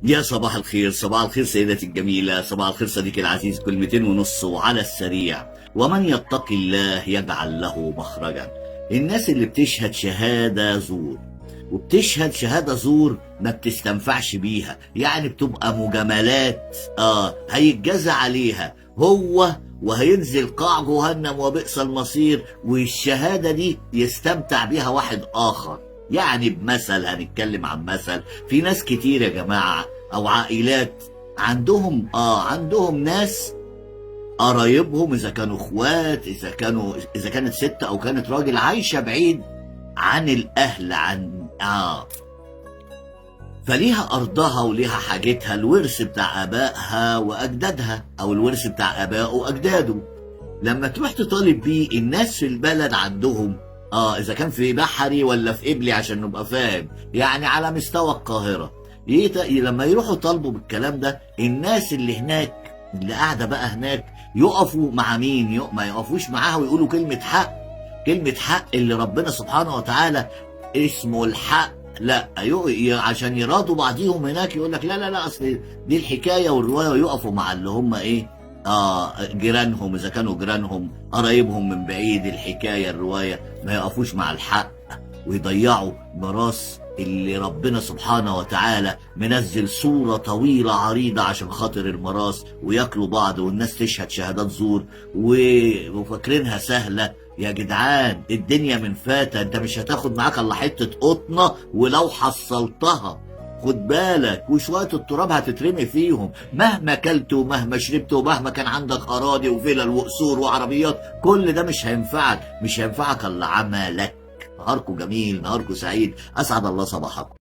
يا صباح الخير، صباح الخير سيدتي الجميلة، صباح الخير صديقي العزيز. كلمتين ونص وعلى السريع. ومن يتق الله يجعل له مخرجا. الناس اللي بتشهد شهادة زور وبتشهد شهادة زور ما بتستنفعش بيها، يعني بتبقى مجاملات، هيتجازى عليها هو وهينزل قاع جهنم وبئس المصير، والشهادة دي يستمتع بيها واحد آخر. يعني بمثل، هنتكلم عن مثل. في ناس كتير يا جماعة أو عائلات عندهم ناس قرايبهم، إذا كانوا إخوات، إذا كانت ست أو كانت راجل، عايشة بعيد عن الأهل، فليها أرضها وليها حاجتها، الورث بتاع آبائها وأجدادها أو الورث بتاع آبائه وأجداده. لما تروح تطالب بيه، الناس في البلد عندهم اذا كان في بحري ولا في قبلي عشان نبقى فاهم، يعني على مستوى القاهرة، لما يروحوا طالبوا بالكلام ده، الناس اللي هناك اللي قاعدة بقى هناك يقفوا مع مين؟ ما يقفوش معاها ويقولوا كلمة حق. كلمة حق اللي ربنا سبحانه وتعالى اسمه الحق. لا، عشان يرادوا بعضيهم هناك يقول لك لا لا لا، اصل دي الحكايه والروايه، ويقفوا مع اللي هم جيرانهم، اذا كانوا جيرانهم قرايبهم من بعيد، الحكايه الروايه، ما يقفوش مع الحق ويضيعوا ميراث اللي ربنا سبحانه وتعالى منزل صورة طويلة عريضة عشان خاطر الميراث، وياكلوا بعض والناس تشهد شهادات زور وفاكرينها سهلة. يا جدعان، الدنيا من فاتة، انت مش هتاخد معاك الا حتة قطنة، ولو حصلتها خد بالك وشوية التراب هتترمي فيهم. مهما كلت ومهما شربت ومهما كان عندك أراضي وفلل وقصور وعربيات، كل ده مش هينفعك الا عملك. نهاركم جميل، نهاركم سعيد، أسعد الله صباحكم.